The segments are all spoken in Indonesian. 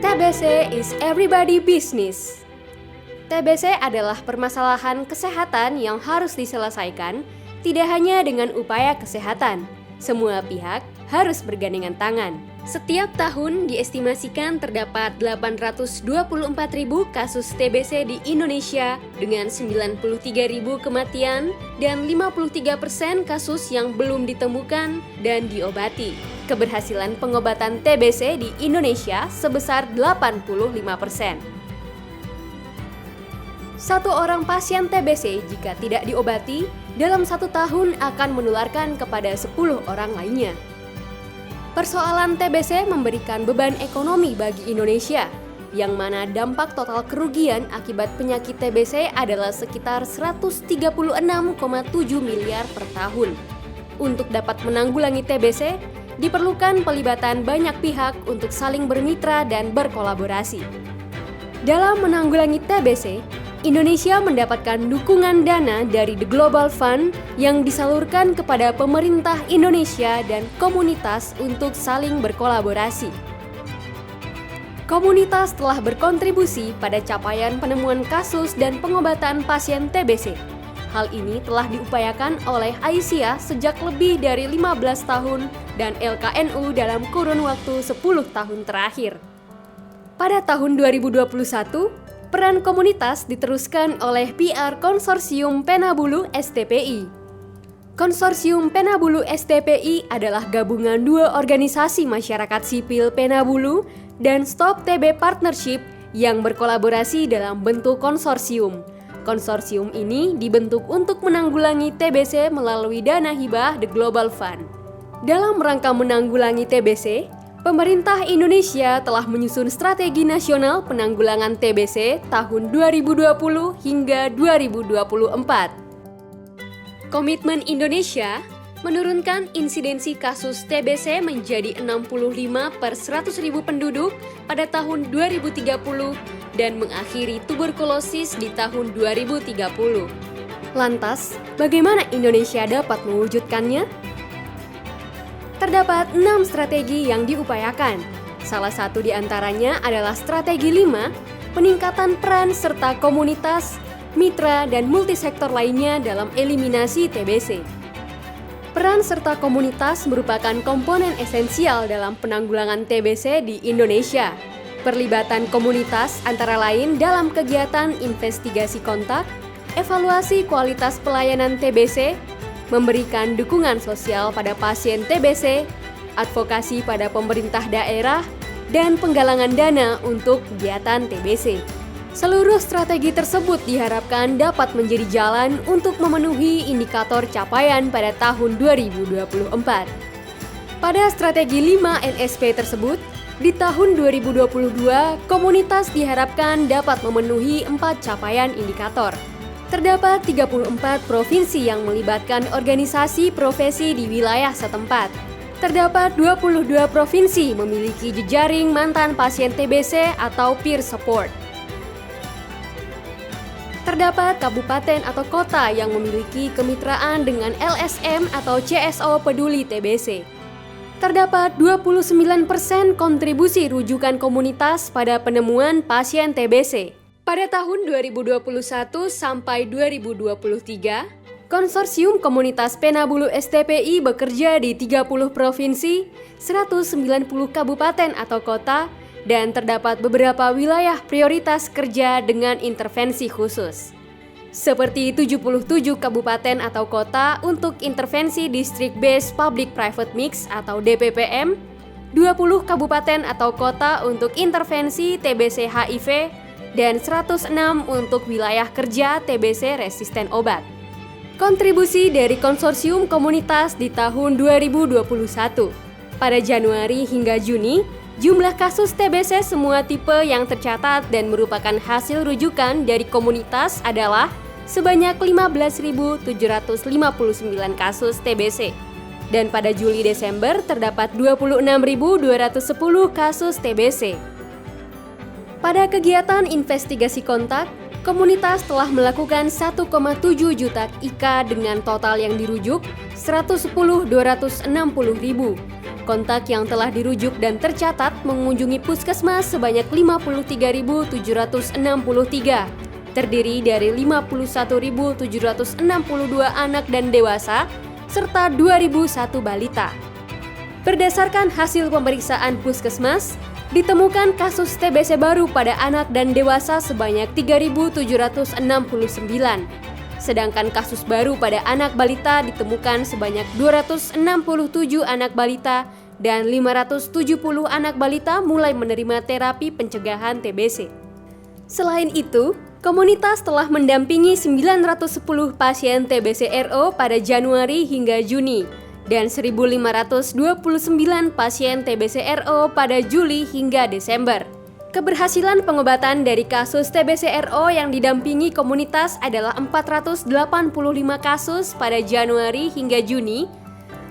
TBC is everybody business. TBC adalah permasalahan kesehatan yang harus diselesaikan tidak hanya dengan upaya kesehatan. Semua pihak harus bergandengan tangan. Setiap tahun diestimasikan terdapat 824.000 kasus TBC di Indonesia dengan 93.000 kematian dan 53% kasus yang belum ditemukan dan diobati. Keberhasilan pengobatan TBC di Indonesia sebesar 85%. Satu orang pasien TBC jika tidak diobati dalam 1 tahun akan menularkan kepada 10 orang lainnya. Persoalan TBC memberikan beban ekonomi bagi Indonesia, yang mana dampak total kerugian akibat penyakit TBC adalah sekitar 136,7 miliar per tahun. Untuk dapat menanggulangi TBC, diperlukan pelibatan banyak pihak untuk saling bermitra dan berkolaborasi. Dalam menanggulangi TBC, Indonesia mendapatkan dukungan dana dari The Global Fund yang disalurkan kepada pemerintah Indonesia dan komunitas untuk saling berkolaborasi. Komunitas telah berkontribusi pada capaian penemuan kasus dan pengobatan pasien TBC. Hal ini telah diupayakan oleh Aisyah sejak lebih dari 15 tahun dan LKNU dalam kurun waktu 10 tahun terakhir. Pada tahun 2021, peran komunitas diteruskan oleh PR Konsorsium Penabulu STPI. Konsorsium Penabulu STPI adalah gabungan 2 organisasi masyarakat sipil Penabulu dan Stop TB Partnership yang berkolaborasi dalam bentuk konsorsium. Konsorsium ini dibentuk untuk menanggulangi TBC melalui dana hibah The Global Fund. Dalam rangka menanggulangi TBC, pemerintah Indonesia telah menyusun Strategi Nasional Penanggulangan TBC tahun 2020 hingga 2024. Komitmen Indonesia menurunkan insidensi kasus TBC menjadi 65 per 100.000 penduduk pada tahun 2030 dan mengakhiri tuberkulosis di tahun 2030. Lantas, bagaimana Indonesia dapat mewujudkannya? Terdapat 6 strategi yang diupayakan. Salah satu di antaranya adalah strategi 5, peningkatan peran serta komunitas, mitra, dan multisektor lainnya dalam eliminasi TBC. Peran serta komunitas merupakan komponen esensial dalam penanggulangan TBC di Indonesia. Perlibatan komunitas antara lain dalam kegiatan investigasi kontak, evaluasi kualitas pelayanan TBC, memberikan dukungan sosial pada pasien TBC, advokasi pada pemerintah daerah, dan penggalangan dana untuk kegiatan TBC. Seluruh strategi tersebut diharapkan dapat menjadi jalan untuk memenuhi indikator capaian pada tahun 2024. Pada strategi 5 NSP tersebut, di tahun 2022, komunitas diharapkan dapat memenuhi 4 capaian indikator. Terdapat 34 provinsi yang melibatkan organisasi profesi di wilayah setempat. Terdapat 22 provinsi memiliki jejaring mantan pasien TBC atau peer support. Terdapat kabupaten atau kota yang memiliki kemitraan dengan LSM atau CSO Peduli TBC. Terdapat 29% kontribusi rujukan komunitas pada penemuan pasien TBC. Pada tahun 2021 sampai 2023, Konsorsium Komunitas Penabulu STPI bekerja di 30 provinsi, 190 kabupaten atau kota, dan terdapat beberapa wilayah prioritas kerja dengan intervensi khusus. Seperti 77 kabupaten atau kota untuk intervensi District Based Public Private Mix atau DPPM, 20 kabupaten atau kota untuk intervensi TBC HIV, dan 106 untuk wilayah kerja TBC resisten obat. Kontribusi dari konsorsium komunitas di tahun 2021. Pada Januari hingga Juni, jumlah kasus TBC semua tipe yang tercatat dan merupakan hasil rujukan dari komunitas adalah sebanyak 15.759 kasus TBC. Dan pada Juli-Desember terdapat 26.210 kasus TBC. Pada kegiatan investigasi kontak, komunitas telah melakukan 1,7 juta IK dengan total yang dirujuk 110.260.000. Kontak yang telah dirujuk dan tercatat mengunjungi puskesmas sebanyak 53.763, terdiri dari 51.762 anak dan dewasa, serta 2.001 balita. Berdasarkan hasil pemeriksaan puskesmas, ditemukan kasus TBC baru pada anak dan dewasa sebanyak 3.769. Sedangkan kasus baru pada anak balita ditemukan sebanyak 267 anak balita dan 570 anak balita mulai menerima terapi pencegahan TBC. Selain itu, komunitas telah mendampingi 910 pasien TBC RO pada Januari hingga Juni dan 1.529 pasien TBC RO pada Juli hingga Desember. Keberhasilan pengobatan dari kasus TBC RO yang didampingi komunitas adalah 485 kasus pada Januari hingga Juni,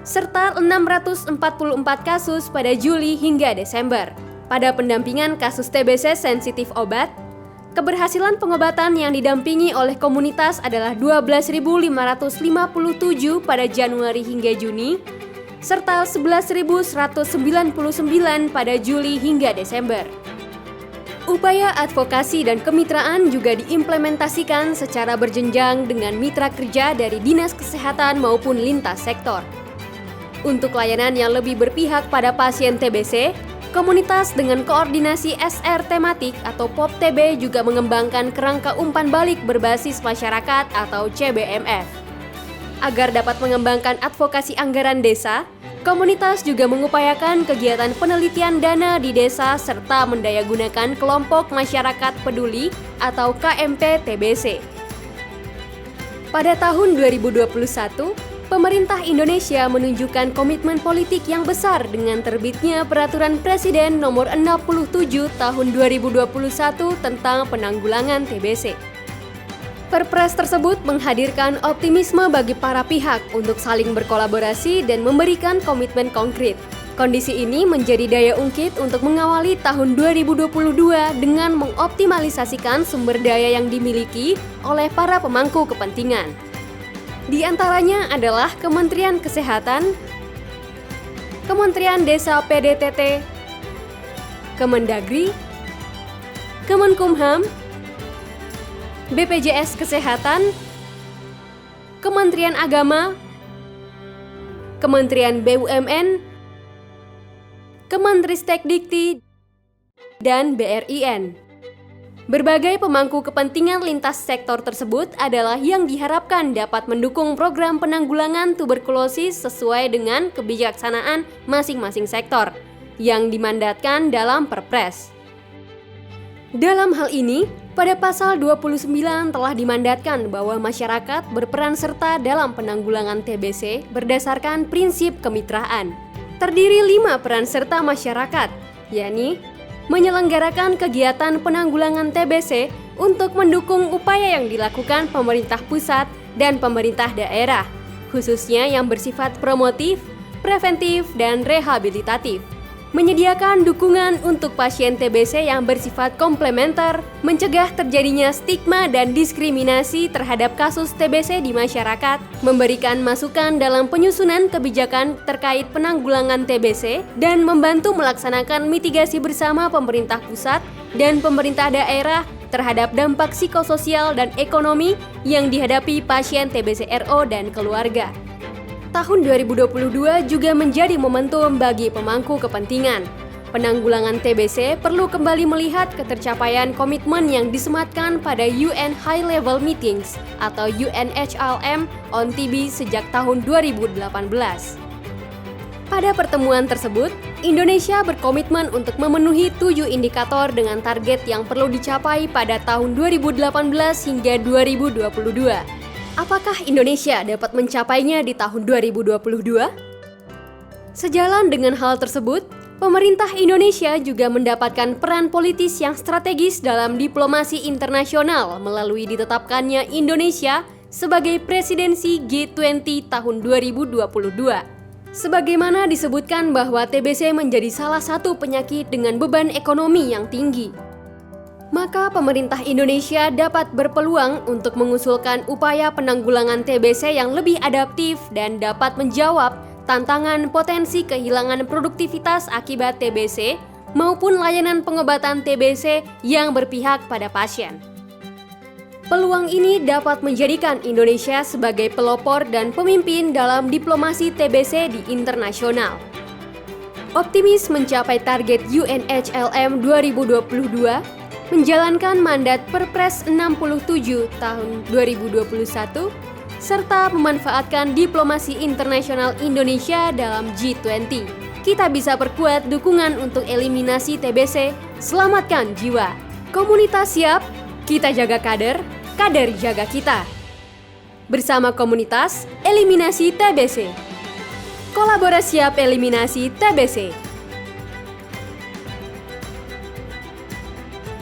serta 644 kasus pada Juli hingga Desember. Pada pendampingan kasus TBC sensitif obat, keberhasilan pengobatan yang didampingi oleh komunitas adalah 12.557 pada Januari hingga Juni, serta 11.199 pada Juli hingga Desember. Upaya advokasi dan kemitraan juga diimplementasikan secara berjenjang dengan mitra kerja dari Dinas Kesehatan maupun lintas sektor. Untuk layanan yang lebih berpihak pada pasien TBC, komunitas dengan koordinasi SR tematik atau POP-TB juga mengembangkan kerangka umpan balik berbasis masyarakat atau CBMF. Agar dapat mengembangkan advokasi anggaran desa, komunitas juga mengupayakan kegiatan penelitian dana di desa serta mendayagunakan kelompok masyarakat peduli atau KMP TBC. Pada tahun 2021, pemerintah Indonesia menunjukkan komitmen politik yang besar dengan terbitnya Peraturan Presiden Nomor 67 Tahun 2021 tentang penanggulangan TBC. Perpres tersebut menghadirkan optimisme bagi para pihak untuk saling berkolaborasi dan memberikan komitmen konkret. Kondisi ini menjadi daya ungkit untuk mengawali tahun 2022 dengan mengoptimalisasikan sumber daya yang dimiliki oleh para pemangku kepentingan. Di antaranya adalah Kementerian Kesehatan, Kementerian Desa PDTT, Kemendagri, Kemenkumham, BPJS Kesehatan, Kementerian Agama, Kementerian BUMN, Kemenristekdikti, dan BRIN. Berbagai pemangku kepentingan lintas sektor tersebut adalah yang diharapkan dapat mendukung program penanggulangan tuberkulosis sesuai dengan kebijaksanaan masing-masing sektor yang dimandatkan dalam Perpres. Dalam hal ini, pada pasal 29 telah dimandatkan bahwa masyarakat berperan serta dalam penanggulangan TBC berdasarkan prinsip kemitraan. Terdiri 5 peran serta masyarakat, yakni menyelenggarakan kegiatan penanggulangan TBC untuk mendukung upaya yang dilakukan pemerintah pusat dan pemerintah daerah, khususnya yang bersifat promotif, preventif, dan rehabilitatif. Menyediakan dukungan untuk pasien TBC yang bersifat komplementer, mencegah terjadinya stigma dan diskriminasi terhadap kasus TBC di masyarakat, memberikan masukan dalam penyusunan kebijakan terkait penanggulangan TBC, dan membantu melaksanakan mitigasi bersama pemerintah pusat dan pemerintah daerah terhadap dampak psikososial dan ekonomi yang dihadapi pasien TBC RO dan keluarga. Tahun 2022 juga menjadi momentum bagi pemangku kepentingan. Penanggulangan TBC perlu kembali melihat ketercapaian komitmen yang disematkan pada UN High Level Meetings atau UNHLM on TB sejak tahun 2018. Pada pertemuan tersebut, Indonesia berkomitmen untuk memenuhi 7 indikator dengan target yang perlu dicapai pada tahun 2018 hingga 2022. Apakah Indonesia dapat mencapainya di tahun 2022? Sejalan dengan hal tersebut, pemerintah Indonesia juga mendapatkan peran politis yang strategis dalam diplomasi internasional melalui ditetapkannya Indonesia sebagai presidensi G20 tahun 2022. Sebagaimana disebutkan bahwa TBC menjadi salah satu penyakit dengan beban ekonomi yang tinggi. maka pemerintah Indonesia dapat berpeluang untuk mengusulkan upaya penanggulangan TBC yang lebih adaptif dan dapat menjawab tantangan potensi kehilangan produktivitas akibat TBC maupun layanan pengobatan TBC yang berpihak pada pasien. Peluang ini dapat menjadikan Indonesia sebagai pelopor dan pemimpin dalam diplomasi TBC di internasional. Optimis mencapai target UNHLM 2022, menjalankan mandat Perpres 67 tahun 2021, serta memanfaatkan diplomasi internasional Indonesia dalam G20. Kita bisa perkuat dukungan untuk eliminasi TBC, selamatkan jiwa. Komunitas siap, kita jaga kader, kader jaga kita. Bersama komunitas, eliminasi TBC. Kolaborasi siap eliminasi TBC.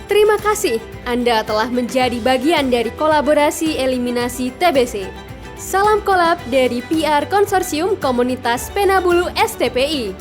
Terima kasih Anda telah menjadi bagian dari kolaborasi eliminasi TBC. Salam kolab dari PR Konsorsium Komunitas Penabulu STPI.